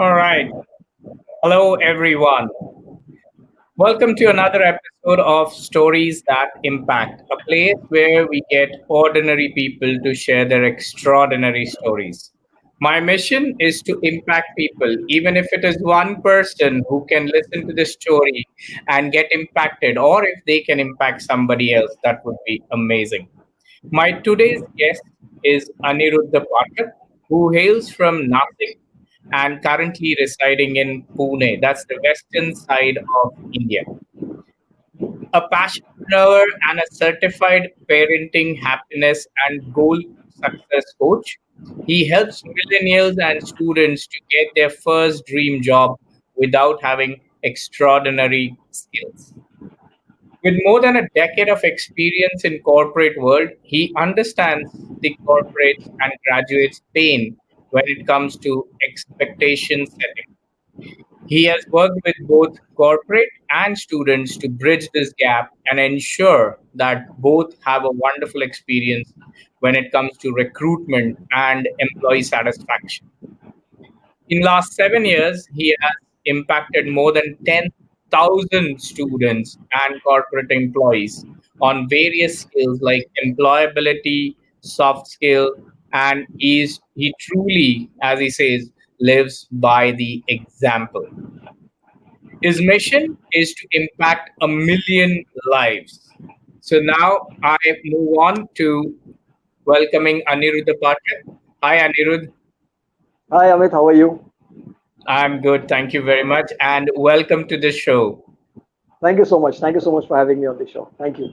All right. Hello, everyone. Welcome to another episode of Stories That Impact, a place where we get ordinary people to share their extraordinary stories. My mission is to impact people, even if it is one person who can listen to the story and get impacted, or if they can impact somebody else, that would be amazing. My today's guest is Aniruddha Pathak, who hails from Nashik and currently residing in Pune. That's the western side of India. A passionate and a certified parenting, happiness, and goal success coach. He helps millennials and students to get their first dream job without having extraordinary skills. With more than a decade of experience in corporate world, he understands the corporates and graduates' pain when it comes to expectation setting. He has worked with both corporate and students to bridge this gap and ensure that both have a wonderful experience when it comes to recruitment and employee satisfaction. In last 7 years, he has impacted more than 10,000 students and corporate employees on various skills like employability, soft skill, and he truly, as he says, lives by the example. His mission is to impact a million lives. So now I move on to welcoming Aniruddha Pathak. Hi, Anirudh. Hi Amit, how are you? I'm good. Thank you very much. And welcome to the show. Thank you so much. Thank you so much for having me on the show. Thank you.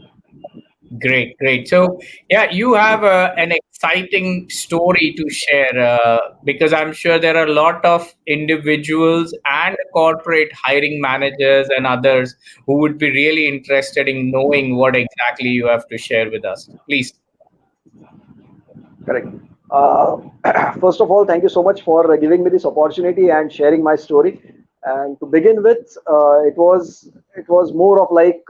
Great, great. So, yeah, you have an exciting story to share because I'm sure there are a lot of individuals and corporate hiring managers and others who would be really interested in knowing what exactly you have to share with us. Please. Correct. Uh, First of all, thank you so much for giving me this opportunity and sharing my story. And to begin with, it was more of like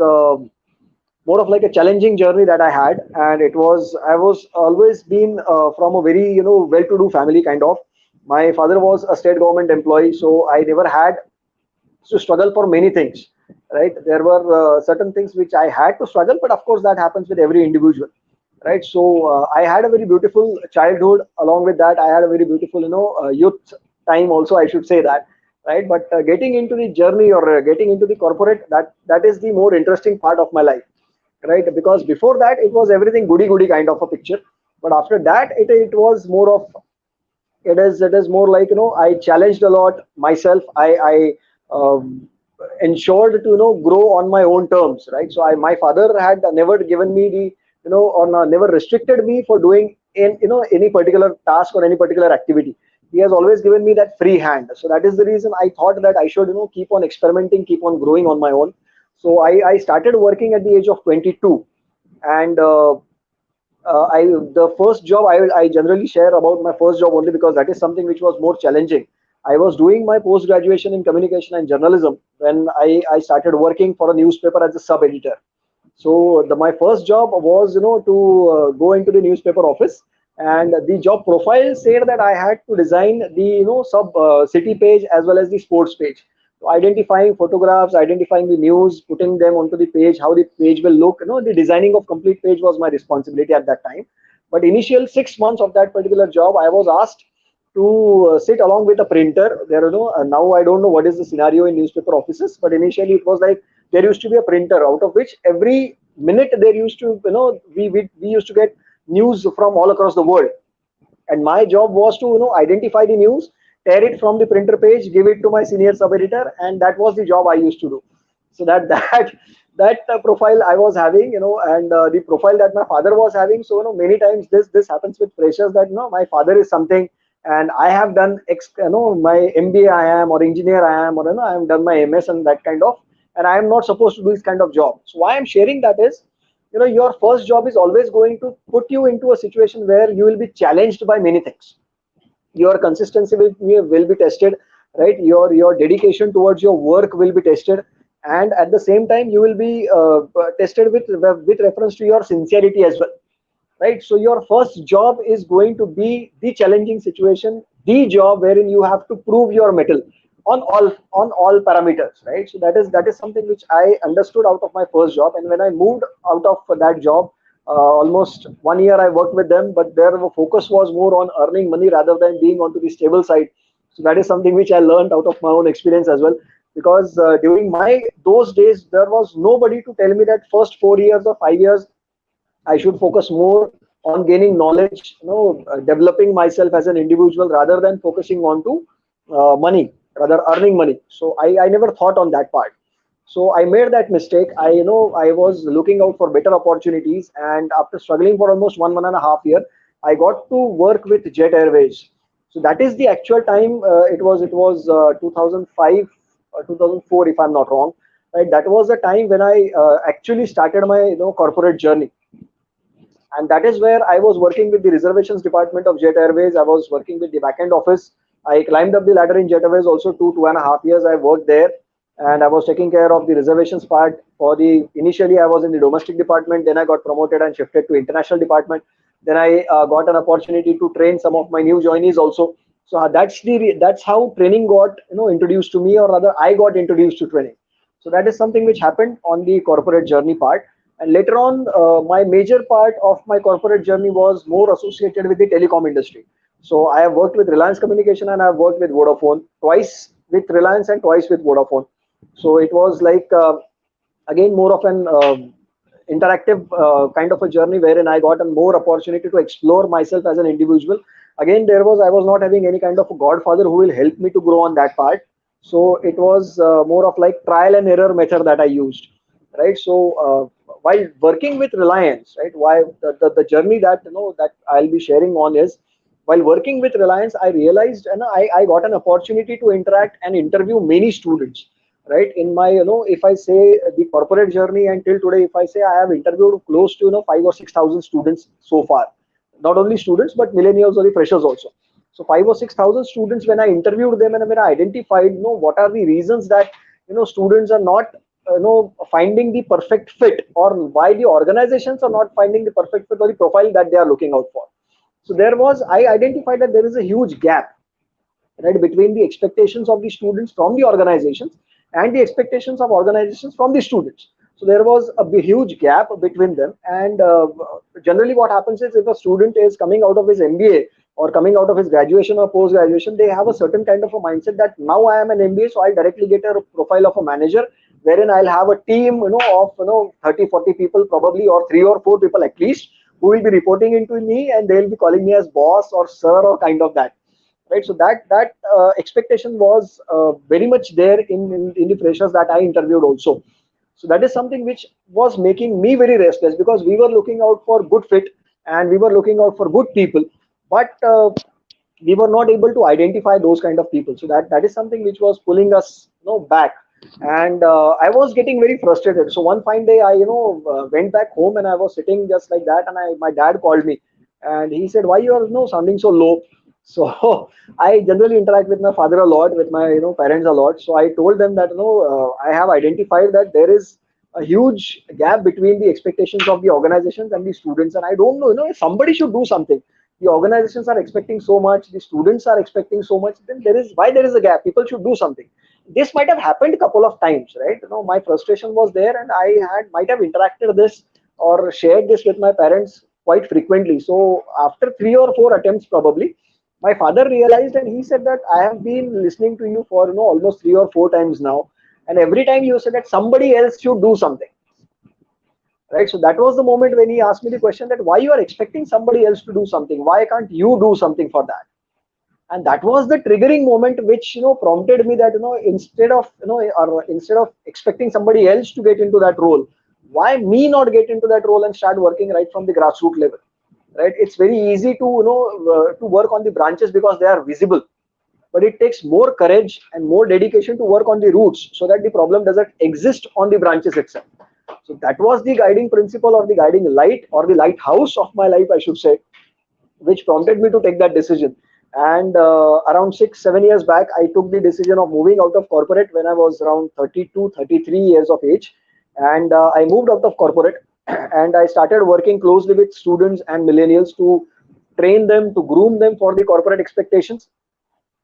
a challenging journey that I had, and I was always been from a very well-to-do family kind of. My father was a state government employee, so I never had to struggle for many things, right? There were certain things which I had to struggle, but of course that happens with every individual, right? So I had a very beautiful childhood. Along with that, I had a very beautiful youth time also, I should say that, right? But getting into the journey, or getting into the corporate, that is the more interesting part of my life, right? Because before that it was everything goody goody kind of a picture, but after that it was more of, it is more like, I challenged a lot myself. I ensured to grow on my own terms, right? So my father had never given me the, or never restricted me for doing in any particular task or any particular activity. He has always given me that free hand. So that is the reason I thought that I should keep on experimenting, keep on growing on my own. So I started working at the age of 22. And I the first job, I generally share about my first job only because that is something which was more challenging. I was doing my post graduation in communication and journalism when I started working for a newspaper as a sub editor. So my first job was to go into the newspaper office, and the job profile said that I had to design the sub city page as well as the sports page. So identifying photographs, identifying the news, putting them onto the page, how the page will look. The designing of complete page was my responsibility at that time. But initial 6 months of that particular job, I was asked to sit along with a printer. Now I don't know what is the scenario in newspaper offices, but initially it was like there used to be a printer out of which every minute there used to, we used to get news from all across the world. And my job was to identify the news, tear it from the printer page, give it to my senior sub editor, and that was the job I used to do. So that profile I was having, and the profile that my father was having. So many times this happens with freshers that my father is something, and I have done my MBA I am, or engineer I am, or I have done my MS and that kind of, and I am not supposed to do this kind of job. So why I'm sharing that is, your first job is always going to put you into a situation where you will be challenged by many things. Your consistency will be tested, right? Your dedication towards your work will be tested, and at the same time you will be tested with reference to your sincerity as well, right? So your first job is going to be the challenging situation, the job wherein you have to prove your mettle on all parameters, right? So that is something which I understood out of my first job. And when I moved out of that job, almost 1 year I worked with them, but their focus was more on earning money rather than being onto the stable side. So that is something which I learned out of my own experience as well. Because during my those days, there was nobody to tell me that first 4 years or 5 years I should focus more on gaining knowledge, developing myself as an individual rather than focusing on to money, rather earning money. So I never thought on that part. So I made that mistake. I was looking out for better opportunities, and after struggling for almost 1.5 year, I got to work with Jet Airways. So that is the actual time. It was 2005 or 2004, if I'm not wrong. Right, that was the time when I actually started my corporate journey. And that is where I was working with the reservations department of Jet Airways. I was working with the backend office. I climbed up the ladder in Jet Airways also 2.5 years. I worked there, and I was taking care of the reservations part. For the initially, I was in the domestic department. Then I got promoted and shifted to international department. Then I got an opportunity to train some of my new joinees also. So that's how training got introduced to me, or rather, I got introduced to training. So that is something which happened on the corporate journey part. And later on, my major part of my corporate journey was more associated with the telecom industry. So I have worked with Reliance Communication and I have worked with Vodafone, twice with Reliance and twice with Vodafone. So it was like again more of an interactive kind of a journey wherein I got a more opportunity to explore myself as an individual. Again, I was not having any kind of a godfather who will help me to grow on that part. So it was more of like trial and error method that I used, right? So while working with Reliance, right, why the journey that that I'll be sharing on is, while working with Reliance, I realized, and I got an opportunity to interact and interview many students, right? In my, if I say the corporate journey until today, if I say I have interviewed close to 5 or 6 thousand students so far, not only students but millennials or the freshers also. So 5 or 6 thousand students, when I interviewed them and when I identified, what are the reasons that students are not finding the perfect fit, or why the organizations are not finding the perfect fit or the profile that they are looking out for. So I identified that there is a huge gap, right, between the expectations of the students from the organizations and the expectations of organizations from the students. So there was a huge gap between them. And generally what happens is, if a student is coming out of his MBA or coming out of his graduation or post graduation, they have a certain kind of a mindset that now I am an MBA, so I'll directly get a profile of a manager, wherein I'll have a team of 30 40 people probably, or 3 or 4 people at least, who will be reporting into me, and they'll be calling me as boss or sir or kind of that, right? So that expectation was very much there in the freshers that I interviewed also. So that is something which was making me very restless, because we were looking out for good fit and we were looking out for good people, but we were not able to identify those kind of people. So that is something which was pulling us back. And I was getting very frustrated. So one fine day, I went back home, and I was sitting just like that, and my dad called me, and he said, why you are sounding so low? So I generally interact with my father a lot, with my parents a lot. So I told them that I have identified that there is a huge gap between the expectations of the organizations and the students, and I don't know, if somebody should do something. The organizations are expecting so much, the students are expecting so much, then there is a gap. People should do something. This might have happened a couple of times, right? My frustration was there, and I had might have interacted this or shared this with my parents quite frequently. So after 3 or 4 attempts probably, my father realized, and he said that I have been listening to you for almost 3 or 4 times now, and every time you said that somebody else should do something, right? So that was the moment when he asked me the question that why you are expecting somebody else to do something, why can't you do something for that? And that was the triggering moment which prompted me that instead of or instead of expecting somebody else to get into that role, why me not get into that role and start working right from the grassroots level, right? It's very easy to to work on the branches because they are visible, but it takes more courage and more dedication to work on the roots, so that the problem doesn't exist on the branches itself. So that was the guiding principle, or the guiding light, or the lighthouse of my life, I should say, which prompted me to take that decision. And around 6 7 years back, I took the decision of moving out of corporate when I was around 32 33 years of age. And I moved out of corporate and I started working closely with students and millennials to train them, to groom them for the corporate expectations.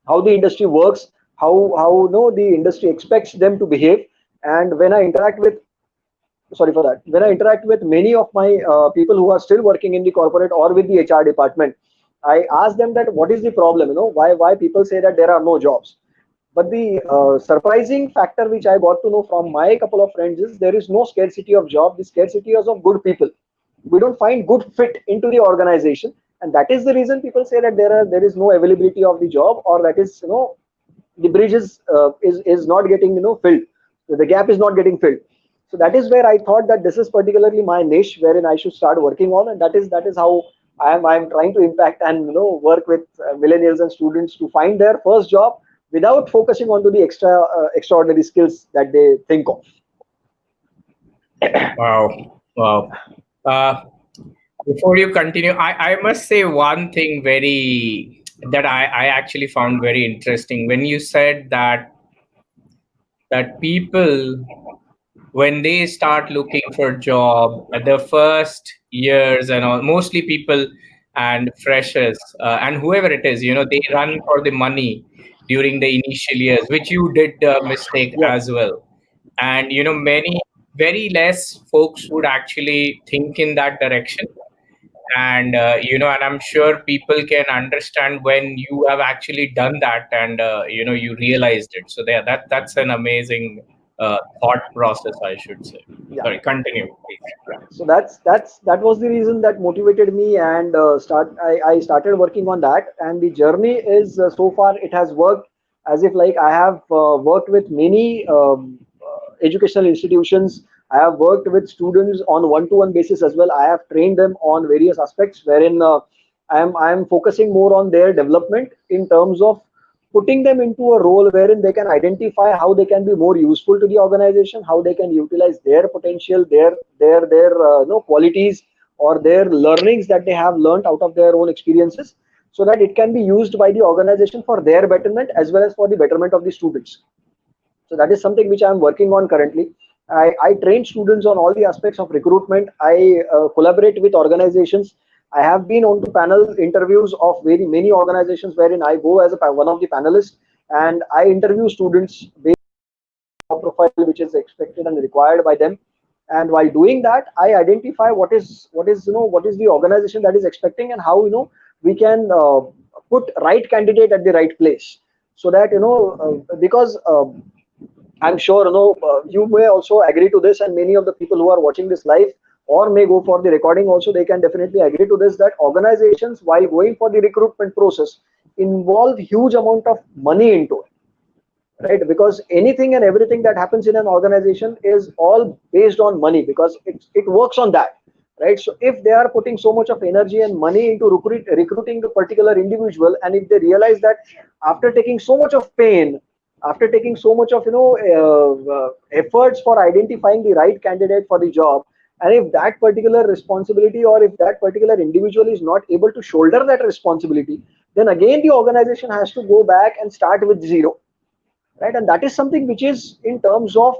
how the industry works, how the industry expects them to behave. And when I interact with, sorry for that, when I interact with many of my people who are still working in the corporate or with the HR department, I ask them that what is the problem, why people say that there are no jobs. But the surprising factor which I got to know from my couple of friends is there is no scarcity of job. The scarcity is of good people. We don't find good fit into the organization, and that is the reason people say that there is no availability of the job, or that is, the bridge is not getting, filled. The gap is not getting filled. So that is where I thought that this is particularly my niche wherein I should start working on, and that is how I'm trying to impact and work with millennials and students to find their first job without focusing on to the extraordinary skills that they think of. Wow. Wow. Uh, Before you continue, I must say one thing very that I actually found very interesting when you said that people, when they start looking for job at the first years and all, mostly people and freshers and whoever it is, they run for the money during the initial years, which you did the mistake Yeah, as well. And many very less folks would actually think in that direction. And and I'm sure people can understand when you have actually done that, and you realized it. So there, that's an amazing thought process, I should say. yeah. Sorry, continue please. Yeah, so that was the reason that motivated me, and I started working on that. And the journey is, so far it has worked as if like I have worked with many educational institutions. I have worked with students on one-to-one basis as well. I have trained them on various aspects wherein I am focusing more on their development in terms of putting them into a role wherein they can identify how they can be more useful to the organization, how they can utilize their potential, their qualities, or their learnings that they have learned out of their own experiences, so that it can be used by the organization for their betterment as well as for the betterment of the students. So that is something which I am working on currently. I train students on all the aspects of recruitment. I collaborate with organizations. I have been on to panel interviews of very many organizations wherein I go as one of the panelists, and I interview students based on the profile which is expected and required by them. And while doing that, I identify what is the organization that is expecting, and how we can put right candidate at the right place, so that because I'm sure you may also agree to this, and many of the people who are watching this live or may go for the recording also, they can definitely agree to this, that organizations, while going for the recruitment process, involve huge amount of money into it, right? Because anything and everything that happens in an organization is all based on money, because it works on that, right? So if they are putting so much of energy and money into recruiting a particular individual, and if they realize that after taking so much of pain, after taking so much of efforts for identifying the right candidate for the job, and if that particular responsibility, or if that particular individual is not able to shoulder that responsibility, then again the organization has to go back and start with zero, right? And that is something which is in terms of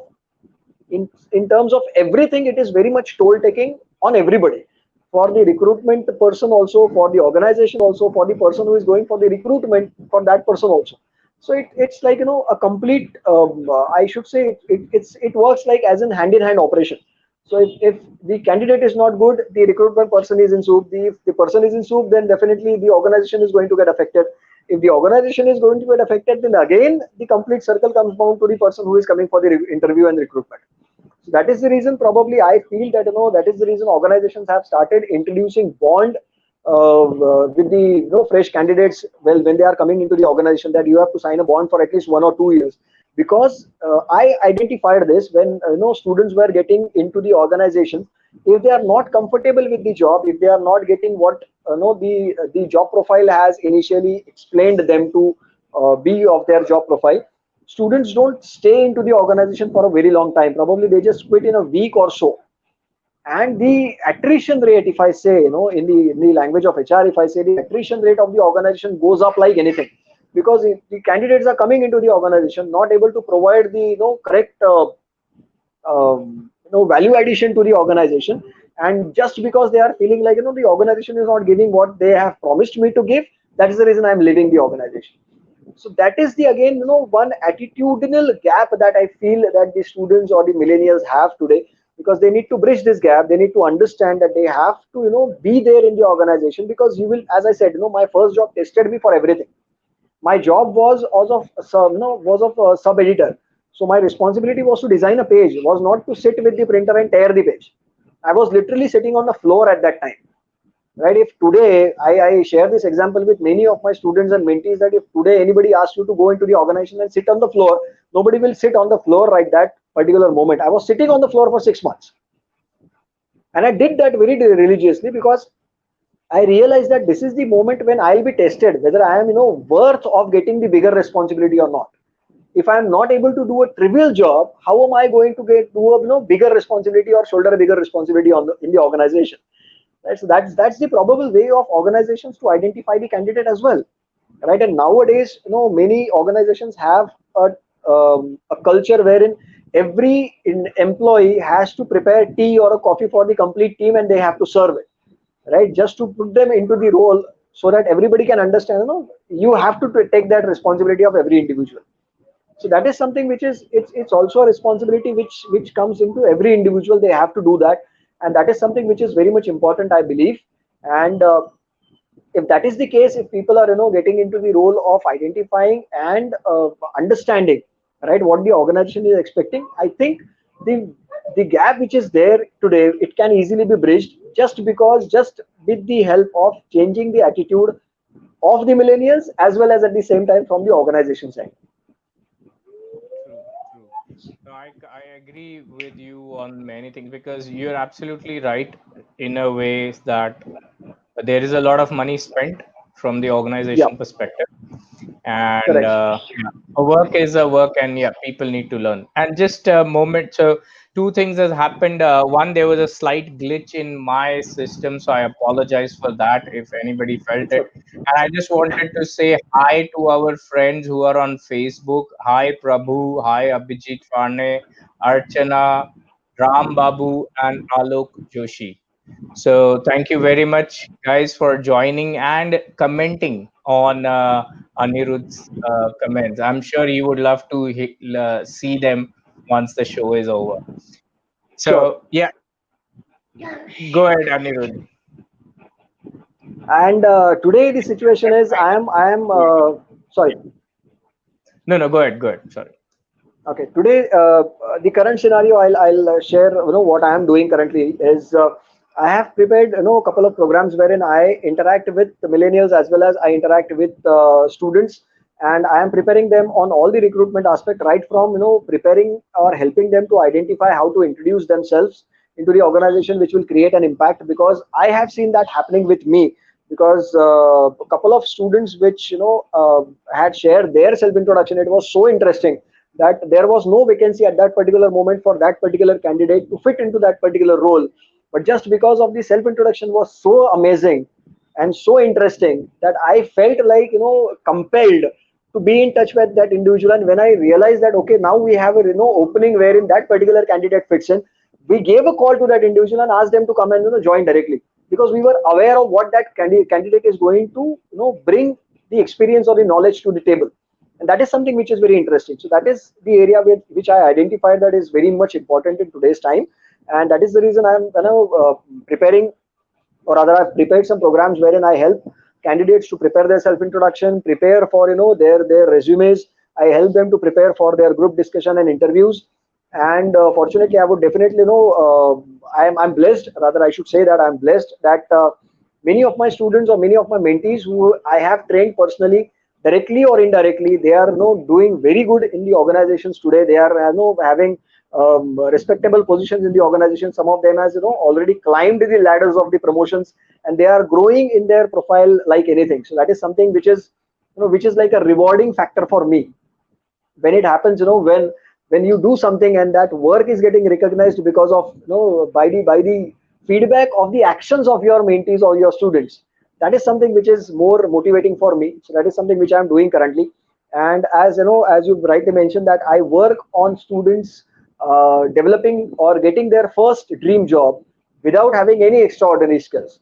everything, it is very much toll taking on everybody, for the recruitment person also, for the organization also, for the person who is going for the recruitment, for that person also. So it's like a complete I should say it works like as in hand operation. So if the candidate is not good, the recruitment person is in soup. If the person is in soup, then definitely the organization is going to get affected. If the organization is going to get affected, then again the complete circle comes down to the person who is coming for the interview and recruitment. So that is the reason, probably I feel that that is the reason organizations have started introducing bond with the fresh candidates. Well, when they are coming into the organization, that you have to sign a bond for at least 1 or 2 years, because I identified this when students were getting into the organization. If they are not comfortable with the job, if they are not getting what the job profile has initially explained them to be of their job profile, students don't stay into the organization for a very long time. Probably they just quit in a week or so. And the attrition rate, if I say, in the language of HR, if I say, the attrition rate of the organization goes up like anything, because if the candidates are coming into the organization not able to provide the correct value addition to the organization, and just because they are feeling like the organization is not giving what they have promised me to give, that is the reason I'm leaving the organization. So that is the, again, one attitudinal gap that I feel that the students or the millennials have today, because they need to bridge this gap. They need to understand that they have to, be there in the organization, because you will, as I said, my first job tested me for everything. My job was as of was of a sub editor. So my responsibility was to design a page, was not to sit with the printer and tear the page. I was literally sitting on the floor at that time, right? If today I share this example with many of my students and mentees, that if today anybody asks you to go into the organization and sit on the floor, nobody will sit on the floor right that particular moment. I was sitting on the floor for 6 months, and I did that very religiously, because I realized that this is the moment when I'll be tested whether I am, worth of getting the bigger responsibility or not. If I am not able to do a trivial job, how am I going to get do a, bigger responsibility or shoulder a bigger responsibility in the organization? Right? So that's the probable way of organizations to identify the candidate as well, right? And nowadays, many organizations have a culture wherein every employee has to prepare tea or a coffee for the complete team, and they have to serve it, right? Just to put them into the role, so that everybody can understand. You have to take that responsibility of every individual. So that is something which is, it's also a responsibility which comes into every individual. They have to do that, and that is something which is very much important, I believe. And if that is the case, if people are, getting into the role of identifying and understanding, right, what the organization is expecting, I think the the gap which is there today, it can easily be bridged, just with the help of changing the attitude of the millennials, as well as at the same time from the organization side. True, true. No, I agree with you on many things because you're absolutely right in a way that there is a lot of money spent from the Yeah, organization perspective, and correct. yeah, a work is a work, and yeah, people need to learn. And just a moment, so two things has happened. One, there was a slight glitch in my system, so I apologize for that if anybody felt It's it. okay. And I just wanted to say hi to our friends who are on Facebook. Hi Prabhu, hi Abhijit Farne, Archana, Ram Babu, and Alok Joshi. So thank you very much, guys, for joining and commenting on Anirudh's comments. I'm sure you would love to see them once the show is over. Sure. So yeah, go ahead, Anirudh. And today the situation is, I am sorry. No, no, go ahead, go ahead. Sorry. Okay, today the current scenario, I'll share, what I am doing currently is, I have prepared, a couple of programs wherein I interact with the millennials as well as I interact with students, and I am preparing them on all the recruitment aspect, right from, preparing or helping them to identify how to introduce themselves into the organization, which will create an impact, because I have seen that happening with me. Because a couple of students which, had shared their self introduction, it was so interesting that there was no vacancy at that particular moment for that particular candidate to fit into that particular role, but just because of the self introduction was so amazing and so interesting, that I felt like, compelled to be in touch with that individual. And when I realized that, okay, now we have a, opening wherein that particular candidate fits in, we gave a call to that individual and asked them to come and, join directly, because we were aware of what that candidate is going to, bring the experience or the knowledge to the table. And that is something which is very interesting. So that is the area which I identified that is very much important in today's time. And that is the reason I'm, preparing, or rather I've prepared some programs wherein I help candidates to prepare their self introduction, prepare for, their resumes. I help them to prepare for their group discussion and interviews. And fortunately, I would definitely, I'm blessed, rather I should say that I'm blessed that many of my students or many of my mentees who I have trained personally, directly or indirectly, they are, doing very good in the organizations today. They are, having respectable positions in the organization. Some of them has, already climbed the ladders of the promotions, and they are growing in their profile like anything. So that is something which is, which is like a rewarding factor for me when it happens. When you do something and that work is getting recognized because of, by the feedback of the actions of your mentees or your students, that is something which is more motivating for me. So that is something which I'm doing currently. And as you know, as you rightly mentioned, that I work on students developing or getting their first dream job without having any extraordinary skills.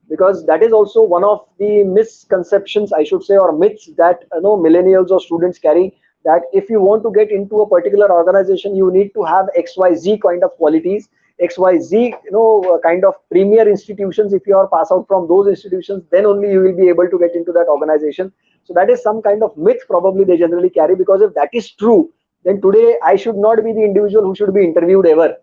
because that is also one of the misconceptions, I should say, or myths that millennials or students carry, that if you want to get into a particular organization, you need to have XYZ kind of qualities, XYZ, kind of premier institutions. If you are pass out from those institutions, then only you will be able to get into that organization. So that is some kind of myth probably they generally carry, because if that is true, then today I should not be the individual who should be interviewed ever,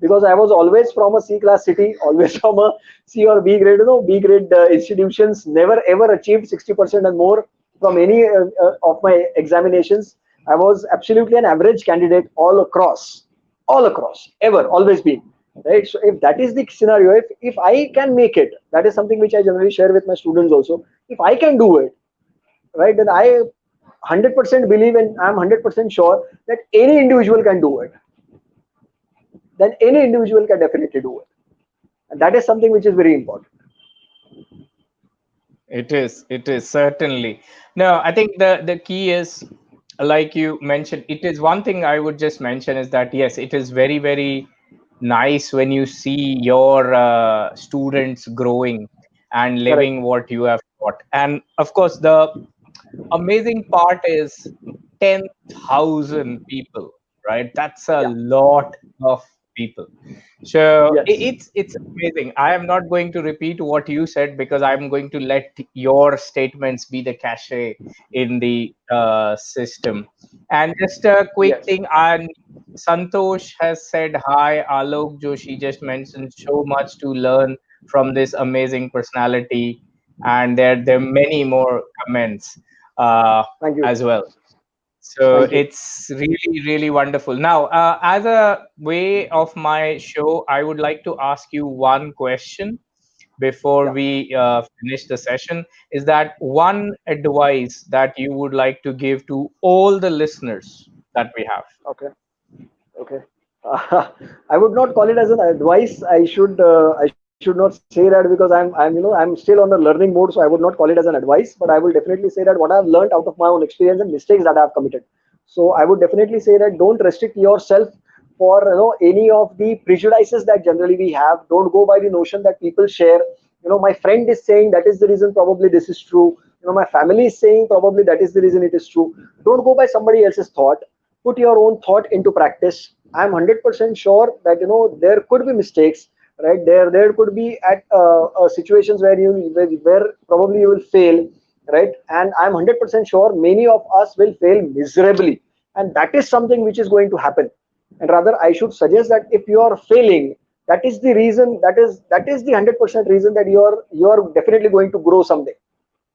because I was always from a C class city, always from a C or B grade, B grade institutions, never ever achieved 60% and more from any of my examinations. I was absolutely an average candidate all across, ever, always been. Right. So if that is the scenario, if I can make it, that is something which I generally share with my students also. If I can do it, right, then I 100% believe, and I'm 100% sure that any individual can do it. Then any individual can definitely do it. And that is something which is very important. It is certainly. No, I think the key is, like you mentioned, it is one thing I would just mention is that yes, it is very, very nice when you see your students growing and Correct. living what you have taught. And of course, the amazing part is 10,000 people, right? That's a Yeah. lot of people. So Yes. it's amazing. I am not going to repeat what you said because I'm going to let your statements be the cachet in the system. And just a quick Yes. thing, and Santosh has said hi. Alok Joshi just mentioned so much to learn from this amazing personality, and there are many more comments Thank you. as well. So Thank you. it's really, really wonderful. Now, as a way of my show, I would like to ask you one question before Yeah. we finish the session. Is that one advice that you would like to give to all the listeners that we have? Okay. Okay. I would not call it as an advice. I should not say that, because I'm still on the learning mode, so I would not call it as an advice. But I will definitely say that what I've learned out of my own experience and mistakes that I've committed. So I would definitely say that don't restrict yourself for any of the prejudices that generally we have. Don't go by the notion that people share. My friend is saying that is the reason probably this is true. My family is saying probably that is the reason it is true. Don't go by somebody else's thought. Put your own thought into practice. I'm 100% sure that there could be mistakes, right? There could be at situations where where probably you will fail, right? And I'm 100% sure many of us will fail miserably, and that is something which is going to happen. And rather, I should suggest that if you are failing, that is the reason. That is the 100% reason that you are definitely going to grow someday,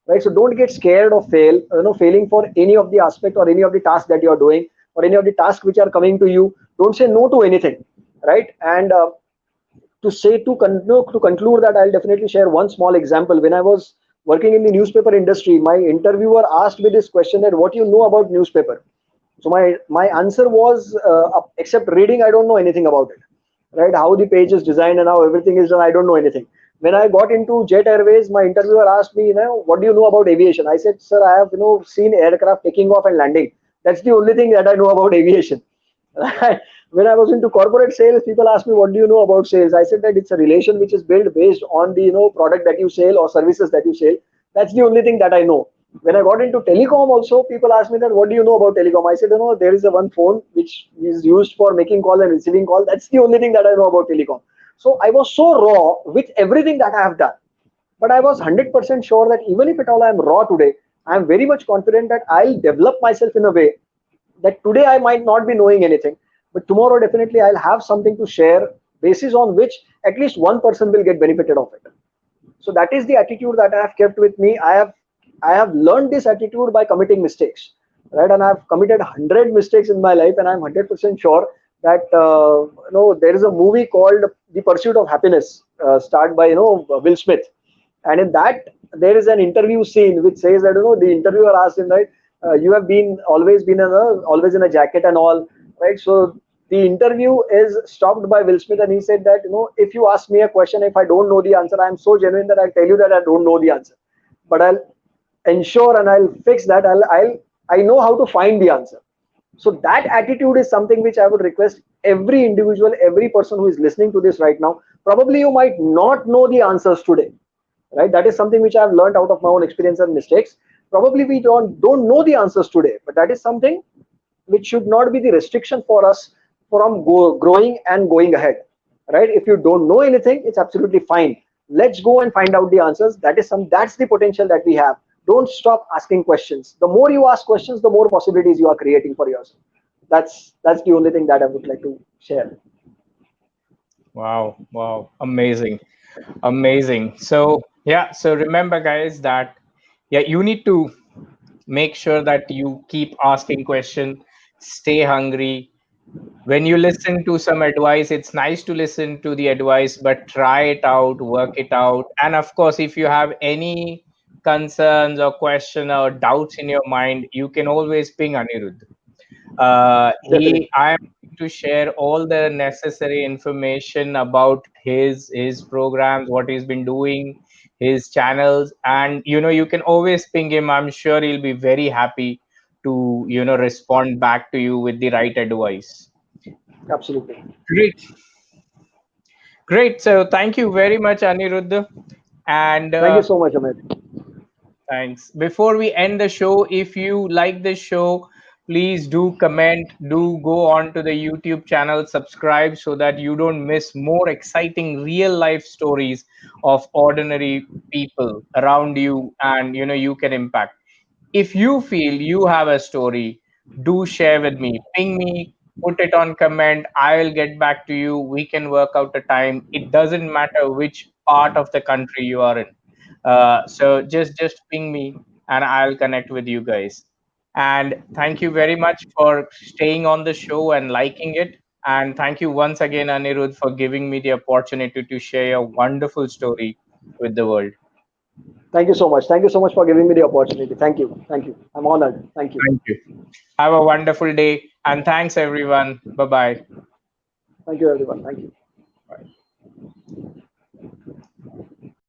right? So don't get scared of failing for any of the aspect or any of the tasks that you are doing, or any of the tasks which are coming to you. Don't say no to anything, right? And to conclude that, I'll definitely share one small example. When I was working in the newspaper industry, my interviewer asked me this question, that what you know about newspaper. So my answer was, except reading, I don't know anything about it. Right? How the page is designed and how everything is done, I don't know anything. When I got into Jet Airways, my interviewer asked me, what do you know about aviation? I said, sir, I have seen aircraft taking off and landing. That's the only thing that I know about aviation. When I was into corporate sales, people ask me, what do you know about sales? I said that it's a relation which is built based on the product that you sell or services that you sell. That's the only thing that I know. When I got into telecom also, people ask me that, what do you know about telecom? I said, there is a one phone which is used for making call and receiving call. That's the only thing that I know about telecom. So I was so raw with everything that I have done. But I was 100% sure that even if at all I am raw today, I am very much confident that I'll develop myself in a way that today I might not be knowing anything, but tomorrow definitely I'll have something to share, basis on which at least one person will get benefited of it. So that is the attitude that I have kept with me. I have learned this attitude by committing mistakes, right? And I've committed 100 mistakes in my life, and I'm 100% sure that there is a movie called The Pursuit of Happiness, starred by Will Smith, and in that there is an interview scene which says that the interviewer asked him, right, you have been always in a jacket and all, right? So the interview is stopped by Will Smith, and he said that if you ask me a question, if I don't know the answer, I'm so genuine that I'll tell you that I don't know the answer, but I'll ensure and I'll fix that. I know how to find the answer. So that attitude is something which I would request every individual, every person who is listening to this right now, Probably you might not know the answers today, right? That is something which I've learned out of my own experience and mistakes. Probably we don't know the answers today, but that is something which should not be the restriction for us from growing and going ahead, right? If you don't know anything, it's absolutely fine. Let's go and find out the answers. That's the potential that we have. Don't stop asking questions. The more you ask questions, the more possibilities you are creating for yourself. That's the only thing that I would like to share. Wow, wow, amazing, amazing. So yeah, so remember, guys, that yeah, you need to make sure that you keep asking question, stay hungry. When you listen to some advice, it's nice to listen to the advice, but try it out, work it out. And of course, if you have any concerns or question or doubts in your mind, you can always ping Anirudh. Definitely. I am going to share all the necessary information about his programs, what he's been doing, his channels, and you can always ping him. I'm sure he'll be very happy to respond back to you with the right advice. Absolutely. Great, great. So thank you very much, Aniruddha, and Thank you so much, Amit. thanks. Before we end the show, if you like this show, please do comment, do go on to the YouTube channel, subscribe so that you don't miss more exciting real life stories of ordinary people around you and you can impact. If you feel you have a story, do share with me. Ping me, put it on comment. I'll get back to you. We can work out a time. It doesn't matter which part of the country you are in. So just ping me and I'll connect with you guys. And thank you very much for staying on the show and liking it. And thank you once again, Anirudh, for giving me the opportunity to share your wonderful story with the world. Thank you so much. Thank you so much for giving me the opportunity. Thank you. Thank you. I'm honored. Thank you. Thank you. Have a wonderful day and thanks everyone. Bye bye. Thank you, everyone. Thank you.